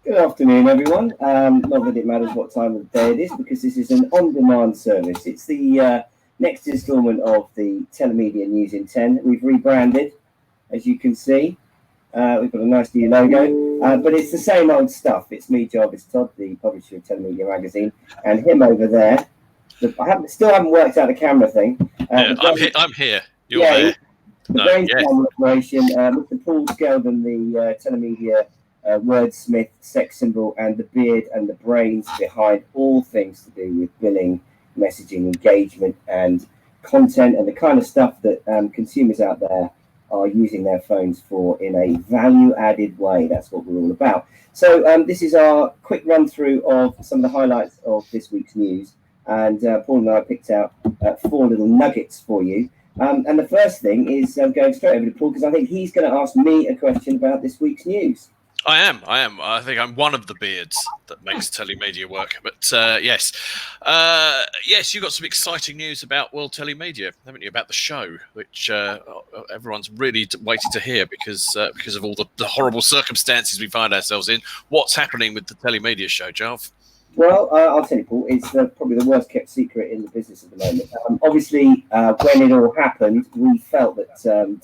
Good afternoon, everyone. Not that it matters what time of the day it is, because this is an on-demand service. It's the next instalment of the Telemedia News in 10. We've rebranded, as you can see. We've got a nice new logo, but it's the same old stuff. It's me, Jarvis Todd, the publisher of Telemedia magazine, and him over there. Still haven't worked out the camera thing. I'm here. You're there. The brainstorm operation, Mr. Paul Skeldon, the Telemedia wordsmith, sex symbol, and the beard and the brains behind all things to do with billing, messaging, engagement, and content, and the kind of stuff that consumers out there are using their phones for in a value-added way. That's what we're all about. So this is our quick run-through of some of the highlights of this week's news, and Paul and I picked out 4 little nuggets for you. And the first thing is going straight over to Paul, because I think he's going to ask me a question about this week's news. I am. I think I'm one of the beards that makes Telemedia work. But yes, you got some exciting news about World Telemedia, haven't you? About the show, which everyone's really waited to hear because of all the horrible circumstances we find ourselves in. What's happening with the Telemedia show, Jarv? Well, I'll tell you, Paul, it's probably the worst kept secret in the business at the moment. Obviously, when it all happened, we felt that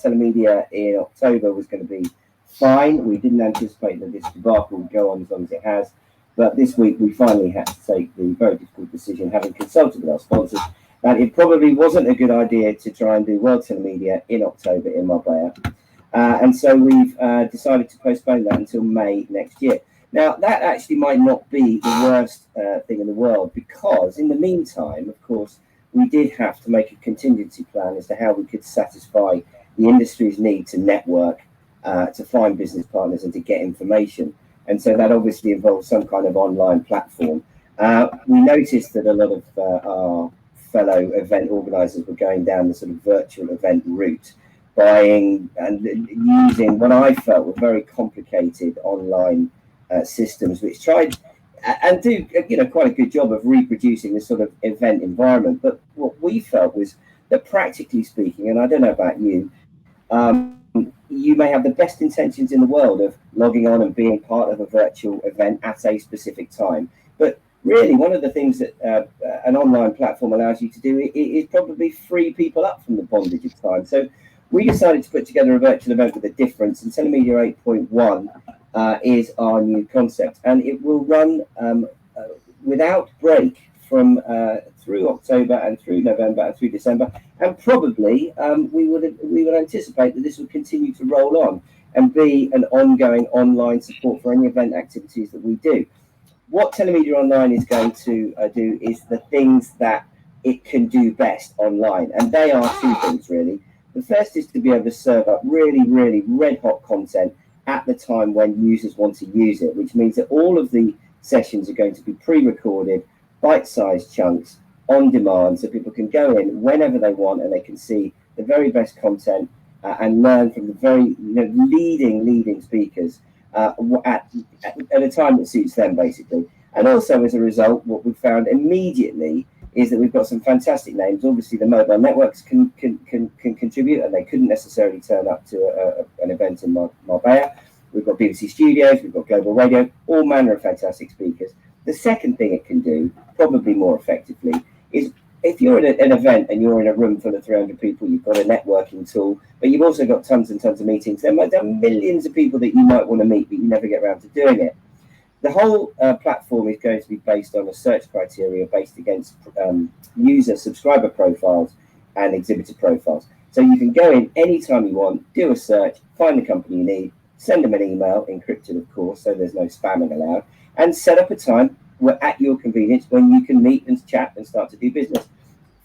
Telemedia in October was going to be fine. We didn't anticipate that this debacle would go on as long as it has. But this week, we finally had to take the very difficult decision, having consulted with our sponsors, that it probably wasn't a good idea to try and do World Telemedia in October in Marbella. And so we've decided to postpone that until May next year. Now, that actually might not be the worst thing in the world, because in the meantime, of course, we did have to make a contingency plan as to how we could satisfy the industry's need to network, to find business partners and to get information. And so that obviously involves some kind of online platform. We noticed that a lot of our fellow event organisers were going down the sort of virtual event route, buying and using what I felt were very complicated online systems, which tried and do quite a good job of reproducing this sort of event environment. But what we felt was that, practically speaking, and I don't know about you, you may have the best intentions in the world of logging on and being part of a virtual event at a specific time, but really one of the things that an online platform allows you to do is probably free people up from the bondage of time. So we decided to put together a virtual event with a difference, and Telemedia 8.1 is our new concept, and it will run without break from through October and through November and through December, and probably we would anticipate that this will continue to roll on and be an ongoing online support for any event activities that we do. What Telemedia Online is going to do is the things that it can do best online, and they are 2 things really. The first is to be able to serve up really, really red hot content at the time when users want to use it, which means that all of the sessions are going to be pre-recorded, bite-sized chunks, on demand, so people can go in whenever they want and they can see the very best content and learn from the very leading speakers at a time that suits them, basically. And also, as a result, what we found immediately is that we've got some fantastic names. Obviously, the mobile networks can contribute, and they couldn't necessarily turn up to an event in Marbella. We've got BBC Studios, we've got Global Radio, all manner of fantastic speakers. The second thing it can do, probably more effectively, is if you're at an event and you're in a room full of 300 people, you've got a networking tool, but you've also got tons and tons of meetings. There are millions of people that you might want to meet, but you never get around to doing it. The whole platform is going to be based on a search criteria based against user subscriber profiles and exhibitor profiles. So you can go in anytime you want, do a search, find the company you need, send them an email, encrypted of course, so there's no spamming allowed, and set up a time at your convenience when you can meet and chat and start to do business.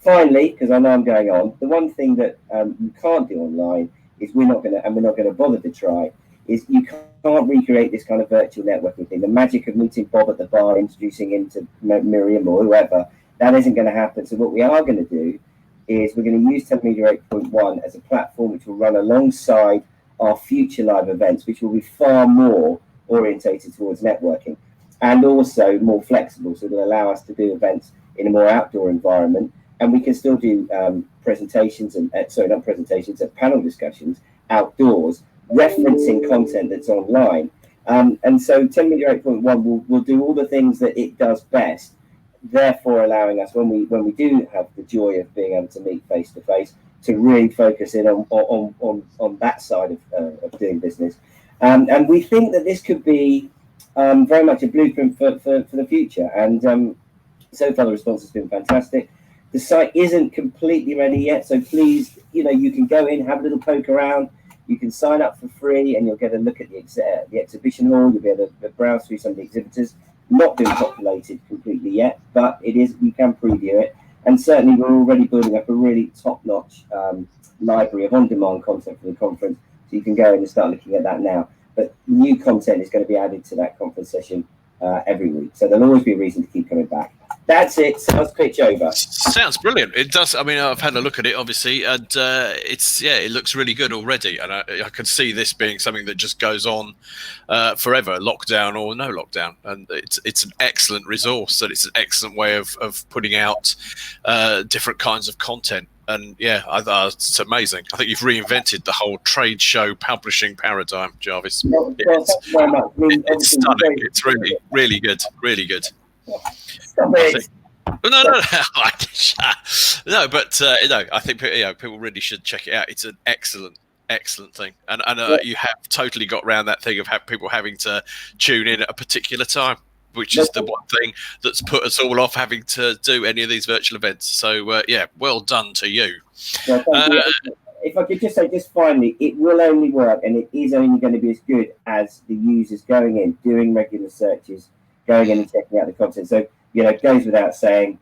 Finally, because I know I'm going on, the one thing that you can't do online is we're not going to bother to try, is you can't recreate this kind of virtual networking thing. The magic of meeting Bob at the bar, introducing him to Miriam or whoever, that isn't going to happen. So what we are going to do is we're going to use Telemedia 8.1 as a platform which will run alongside our future live events, which will be far more orientated towards networking and also more flexible. So it'll allow us to do events in a more outdoor environment, and we can still do presentations and panel discussions outdoors, referencing content that's online. And so Telemedia 8.1 will do all the things that it does best, therefore allowing us, when we do have the joy of being able to meet face to face, to really focus in on that side of doing business. And we think that this could be very much a blueprint for the future. And so far the response has been fantastic. The site isn't completely ready yet, so please, you can go in, have a little poke around. You can sign up for free, and you'll get a look at the exhibition hall. You'll be able to browse through some of the exhibitors. Not been populated completely yet, but it is. You can preview it, and certainly we're already building up a really top-notch library of on-demand content for the conference. So you can go in and start looking at that now. But new content is going to be added to that conference session every week, so there'll always be a reason to keep coming back. That's it. Sales pitch over. Sounds brilliant. It does. I mean, I've had a look at it, obviously, and it looks really good already. And I can see this being something that just goes on forever, lockdown or no lockdown. And it's an excellent resource, and it's an excellent way of putting out different kinds of content. And it's amazing. I think you've reinvented the whole trade show publishing paradigm, Jarvis. Well, thank you very much. It's stunning. It's really, really good. Really good. Stop it. No, but I think people really should check it out. It's an excellent thing, and you have totally got around that thing of people having to tune in at a particular time, which is the one thing that's put us all off having to do any of these virtual events. So well done to you. Well, thank you. If I could just say, just finally, it will only work, and it is only going to be as good as the users going in, doing regular searches, going in and checking out the content. So, it goes without saying,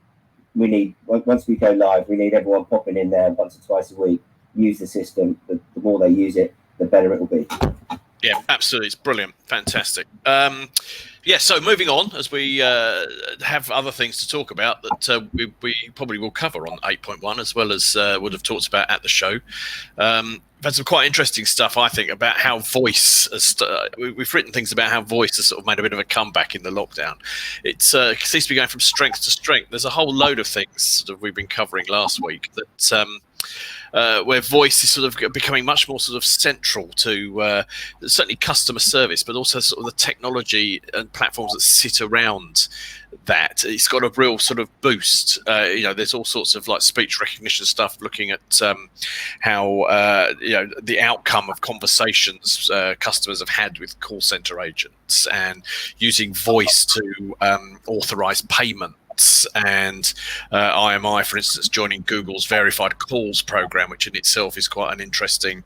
once we go live, we need everyone popping in there once or twice a week, use the system. The more they use it, the better it will be. Yeah, absolutely. It's brilliant. Fantastic. So moving on, as we have other things to talk about that we probably will cover on 8.1, as well as would have talked about at the show. We've had some quite interesting stuff, I think, about how voice we've written things about how voice has sort of made a bit of a comeback in the lockdown. It seems to be going from strength to strength. There's a whole load of things that we've been covering last week that where voice is sort of becoming much more sort of central to certainly customer service, but also sort of the technology and platforms that sit around that. It's got a real sort of boost. There's all sorts of like speech recognition stuff, looking at how the outcome of conversations customers have had with call center agents, and using voice to authorize payment. And IMI, for instance, joining Google's verified calls program, which in itself is quite an interesting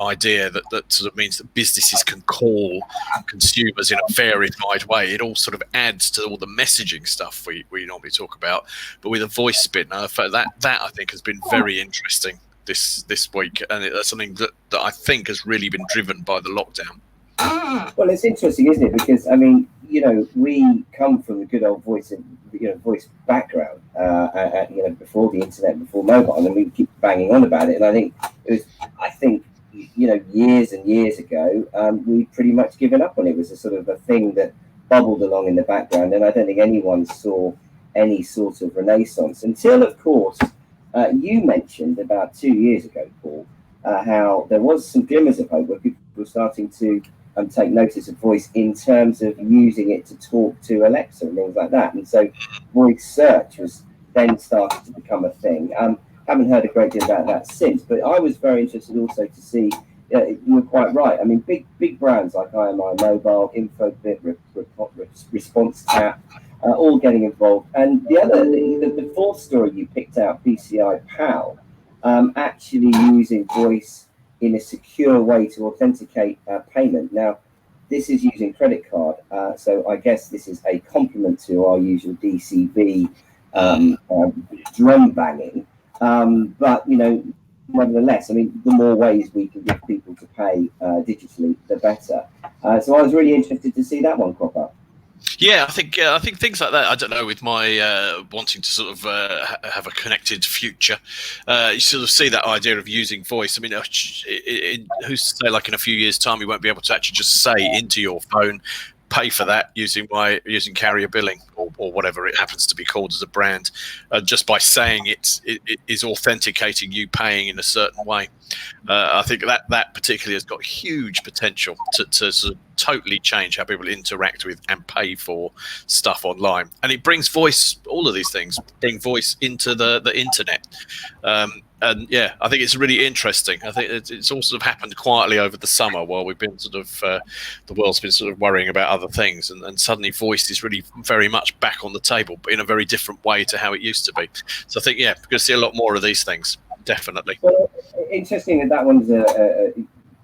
idea that sort of means that businesses can call consumers in a verified way. It all sort of adds to all the messaging stuff we normally talk about, but with a voice spin. That I think has been very interesting this week, and that's something that I think has really been driven by the lockdown. Well, it's interesting, isn't it? Because we come from the good old voice background, before the internet, before mobile, and we keep banging on about it. And I think years and years ago, we pretty much given up on it. It was a sort of a thing that bubbled along in the background, and I don't think anyone saw any sort of renaissance until, of course, you mentioned about 2 years ago, Paul, how there was some glimmers of hope where people were starting to take notice of voice in terms of using it to talk to Alexa and things like that. And so voice search was then started to become a thing. Haven't heard a great deal about that since, but I was very interested also to see, you were quite right. I mean, big brands like IMI Mobile, Infobit, Response Tap, all getting involved. And the fourth story you picked out, BCI PAL, actually using voice in a secure way to authenticate payment. Now, this is using credit card, so I guess this is a complement to our usual DCV drum banging. But nevertheless, I mean, the more ways we can get people to pay digitally, the better. So I was really interested to see that one crop up. Yeah, I think things like that. I don't know, with my wanting to sort of have a connected future, you sort of see that idea of using voice. I mean, who's to say, like in a few years' time, you won't be able to actually just say into your phone, pay for that using carrier billing or whatever it happens to be called as a brand, just by saying it is authenticating you paying in a certain way. I think that particularly has got huge potential to sort of totally change how people interact with and pay for stuff online. And it brings voice, all of these things bring voice into the internet. And yeah, I think it's really interesting. I think it's all sort of happened quietly over the summer while we've been sort of, the world's been sort of worrying about other things. And suddenly voice is really very much back on the table, but in a very different way to how it used to be. So I think, yeah, we're going to see a lot more of these things, definitely. Well, interesting that one's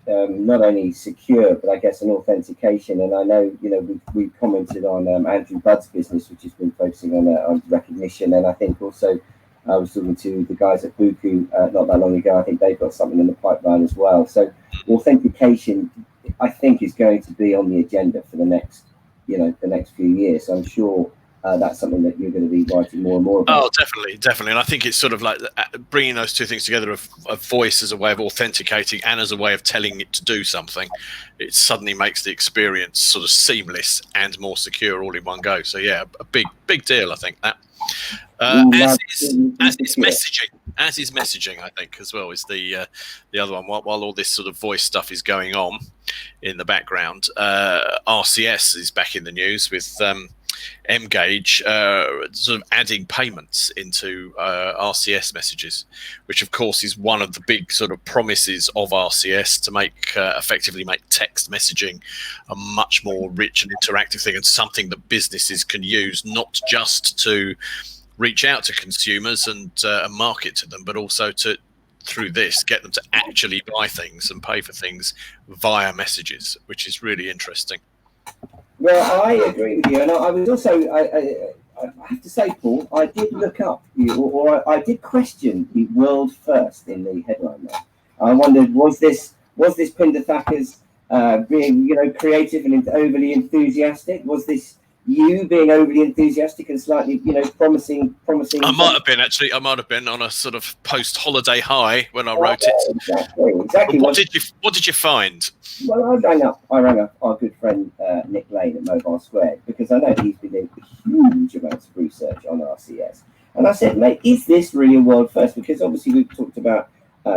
not only secure, but I guess an authentication. And I know, we've commented on Andrew Budd's business, which has been focusing on recognition. And I think also I was talking to the guys at Buku not that long ago. I think they've got something in the pipeline as well. So authentication, I think, is going to be on the agenda for the next few years. So I'm sure that's something that you're going to be writing more and more about. Oh, definitely. And I think it's sort of like bringing those two things together, of voice as a way of authenticating and as a way of telling it to do something. It suddenly makes the experience sort of seamless and more secure all in one go. So yeah, a big deal, I think, that. As is messaging, I think, as well, is the other one. While all this sort of voice stuff is going on in the background, RCS is back in the news with Mgage sort of adding payments into RCS messages, which of course is one of the big sort of promises of RCS to make effectively make text messaging a much more rich and interactive thing, and something that businesses can use not just to reach out to consumers and market to them, but also to, through this, get them to actually buy things and pay for things via messages, which is really interesting. Well, I agree with you, and I was also, I have to say, Paul, I did look up, or I did question the world first in the headline there. I wondered, was this Pinder Thacker's being, creative and overly enthusiastic? Was this you being overly enthusiastic and slightly, promising? I might have been on a sort of post-holiday high when I wrote it. Exactly. What did you find? Well, I rang up our good friend Nick Lane at Mobile Squared, because I know he's been doing huge amounts of research on RCS. And I said, mate, is this really a world first? Because obviously we've talked about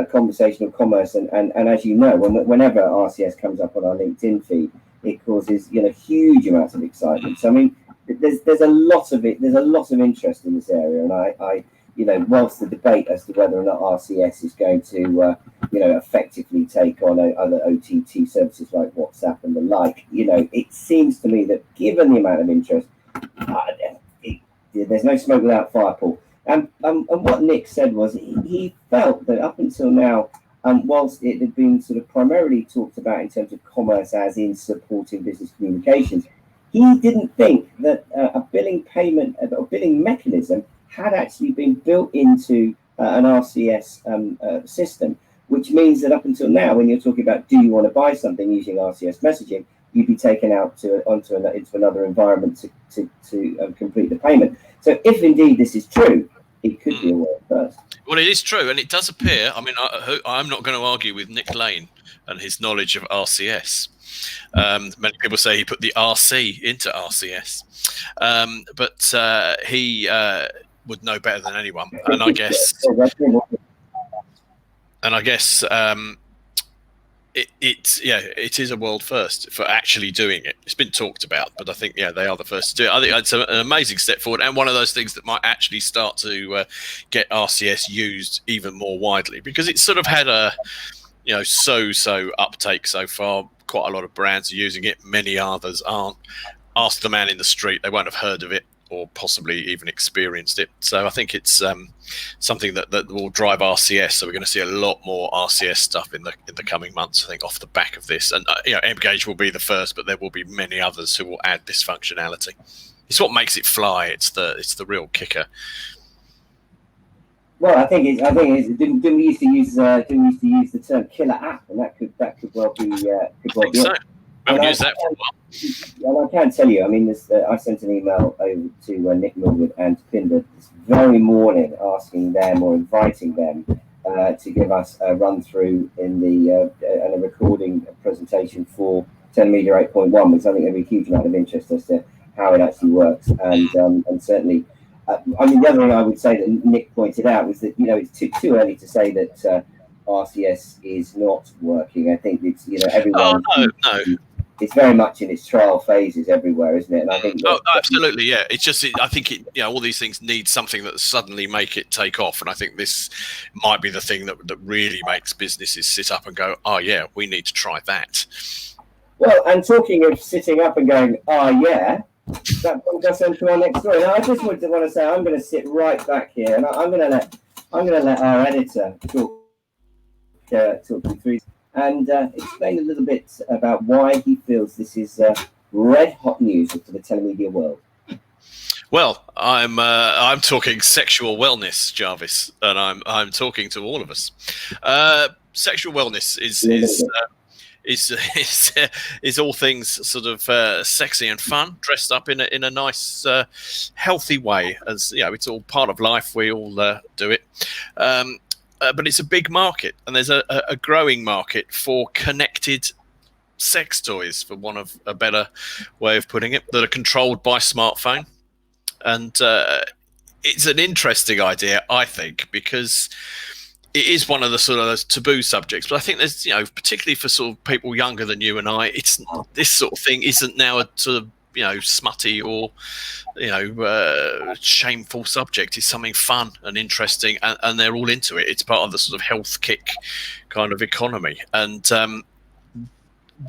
conversational commerce, and as you know, whenever RCS comes up on our LinkedIn feed, it causes huge amounts of excitement. So I mean, there's a lot of it. There's a lot of interest in this area, and I whilst the debate as to whether or not RCS is going to effectively take on other OTT services like WhatsApp and the like, it seems to me that given the amount of interest, there's no smoke without fire, Paul. And what Nick said was he felt that up until now, whilst it had been sort of primarily talked about in terms of commerce as in supporting business communications, he didn't think that a billing payment or billing mechanism had actually been built into an RCS system, which means that up until now, when you're talking about do you want to buy something using RCS messaging, you'd be taken out into another environment to complete the payment. So if indeed this is true, it could be a world first. Well, it is true, and it does appear. I mean, I'm not going to argue with Nick Lane and his knowledge of RCS. Many people say he put the RC into RCS, but he would know better than anyone. And I guess it is a world first for actually doing it. It's been talked about, but I think they are the first to do it. I think it's an amazing step forward, and one of those things that might actually start to get RCS used even more widely, because it's sort of had a so uptake so far. Quite a lot of brands are using it, many others aren't. Ask the man in the street, they won't have heard of it or possibly even experienced it. So I think it's something that will drive RCS. So we're going to see a lot more RCS stuff in the coming months, I think, off the back of this. And Mgage will be the first, but there will be many others who will add this functionality. It's what makes it fly. It's the real kicker. Well, I think didn't we used to use the term killer app, and that could well be so. We haven't used that for a while. And I can tell you, I mean, I sent an email over to Nick Millwood and Pinder this very morning, asking them or inviting them to give us a run through in and a recording presentation for Telemedia 8.1, because I think there'll be a huge amount of interest as to how it actually works, and certainly. I mean, the other thing I would say that Nick pointed out was that it's too early to say that RCS is not working. I think it's everyone. Oh no. it's very much in its trial phases everywhere, isn't it? And I think absolutely, yeah. It's just, I think all these things need something that suddenly make it take off, and I think this might be the thing that really makes businesses sit up and go, oh yeah, we need to try that. Well, and talking of sitting up and going, oh yeah, that brings us into our next story. Now, I just want to say I'm going to sit right back here, and I'm going to let our editor talk you through and explain a little bit about why he feels this is red hot news for the telemedia world. Well, I'm talking sexual wellness, Jarvis, and I'm talking to all of us. Sexual wellness is all things sort of sexy and fun, dressed up in a nice, healthy way. As you know, it's all part of life. We all do it. But it's a big market, and there's a growing market for connected sex toys, for want of a better way of putting it, that are controlled by smartphone. And it's an interesting idea, I think, because it is one of the sort of those taboo subjects. But I think there's, particularly for sort of people younger than you and I, this sort of thing isn't now a sort of, smutty or, shameful subject. It's something fun and interesting, and they're all into it. It's part of the sort of health kick kind of economy. And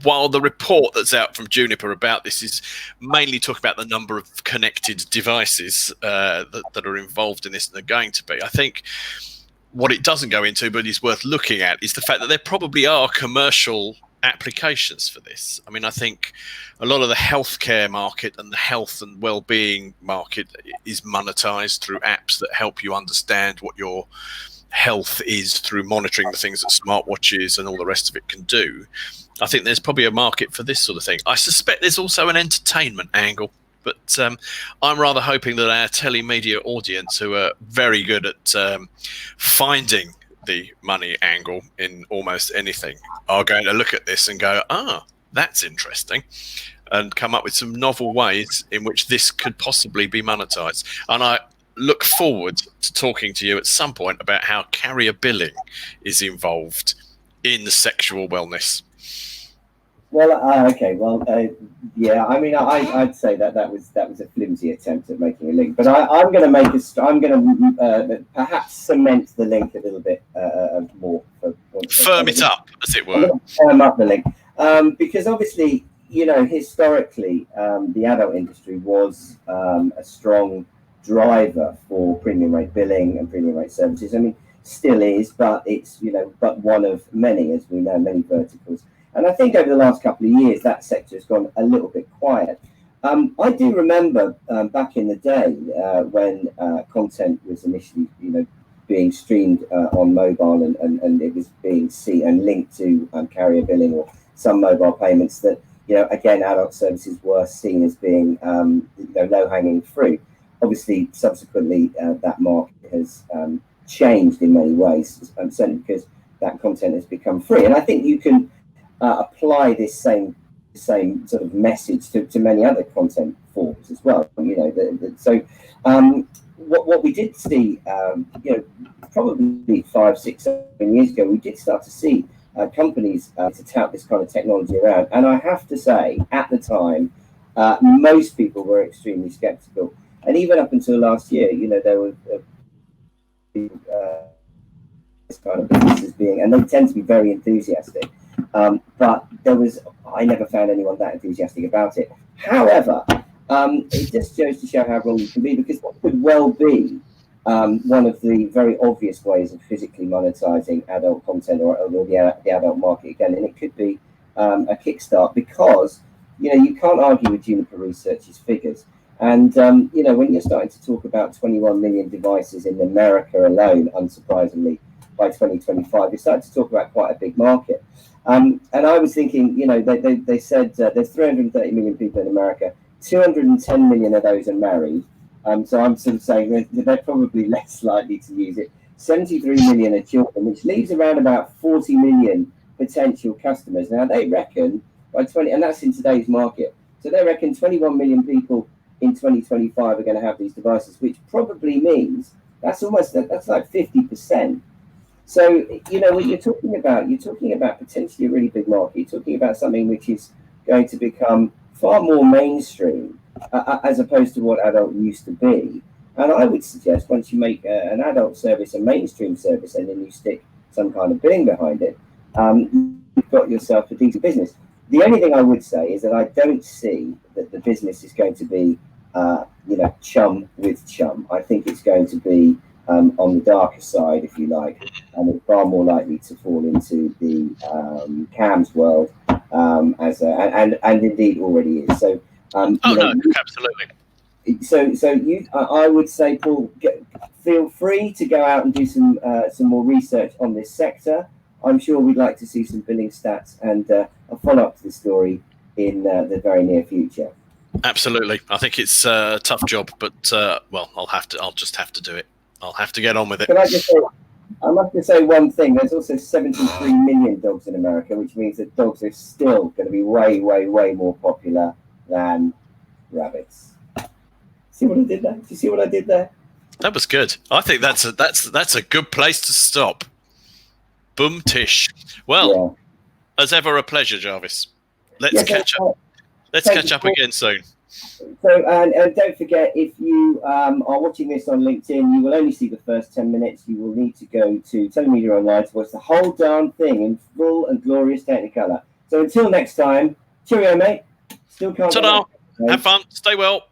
while the report that's out from Juniper about this is mainly talking about the number of connected devices that are involved in this and are going to be, I think what it doesn't go into, but is worth looking at, is the fact that there probably are commercial applications for this. I mean, I think a lot of the healthcare market and the health and well-being market is monetized through apps that help you understand what your health is through monitoring the things that smartwatches and all the rest of it can do. I think there's probably a market for this sort of thing. I suspect there's also an entertainment angle, but I'm rather hoping that our telemedia audience, who are very good at finding the money angle in almost anything, are going to look at this and go, that's interesting, and come up with some novel ways in which this could possibly be monetized. And I look forward to talking to you at some point about how carrier billing is involved in the sexual wellness. Well, okay. Well, yeah. I mean, I'd say that was a flimsy attempt at making a link, but I'm going to I'm going to perhaps cement the link a little bit more. Firm it up, as it were. I'm going to firm up the link because obviously, historically, the adult industry was a strong driver for premium rate billing and premium rate services. I mean, still is, but it's but one of many, as we know, many verticals. And I think over the last couple of years, that sector has gone a little bit quiet. I do remember back in the day when content was initially, being streamed on mobile and it was being seen and linked to carrier billing or some mobile payments that, again, adult services were seen as being, low-hanging fruit. Obviously, subsequently, that market has changed in many ways, certainly because that content has become free. And I think you can apply this same sort of message to many other content forms as well. So what we did see, probably 5, 6, 7 years ago, we did start to see companies to tout this kind of technology around. And I have to say, at the time, most people were extremely skeptical. And even up until last year, there were this kind of businesses being, and they tend to be very enthusiastic. But I never found anyone that enthusiastic about it. However, it just goes to show how wrong you can be, because that could well be one of the very obvious ways of physically monetizing adult content or the adult market again. And it could be a kickstart, because, you can't argue with Juniper Research's figures. And, when you're starting to talk about 21 million devices in America alone, unsurprisingly, by 2025, you're starting to talk about quite a big market. And I was thinking, they said there's 330 million people in America, 210 million of those are married. So I'm sort of saying they're probably less likely to use it. 73 million are children, which leaves around about 40 million potential customers. Now, they reckon by 20, and that's in today's market. So they reckon 21 million people in 2025 are going to have these devices, which probably means that's like 50%. So, what you're talking about potentially a really big market. You're talking about something which is going to become far more mainstream as opposed to what adult used to be. And I would suggest once you make an adult service a mainstream service and then you stick some kind of billing behind it, you've got yourself a decent business. The only thing I would say is that I don't see that the business is going to be, chum with chum. I think it's going to be on the darker side, if you like, and it's far more likely to fall into the CAMS world, and indeed already is. So, absolutely. I would say, Paul, feel free to go out and do some more research on this sector. I'm sure we'd like to see some billing stats and a follow-up to the story in the very near future. Absolutely. I think it's a tough job, but I'll just have to do it. I'll have to get on with it. I must just say one thing. There's also 73 million dogs in America, which means that dogs are still going to be way, way, way more popular than rabbits. See what I did there? Do you see what I did there? That was good. I think that's a good place to stop. Boom tish. Well, as ever, a pleasure, Jarvis. Let's catch up. Let's catch up again soon. So, and don't forget, if you are watching this on LinkedIn, you will only see the first 10 minutes. You will need to go to Telemedia Online to watch the whole darn thing in full and glorious Technicolor. So until next time, cheerio, mate. Still can't. Ta-da. Have fun. Stay well.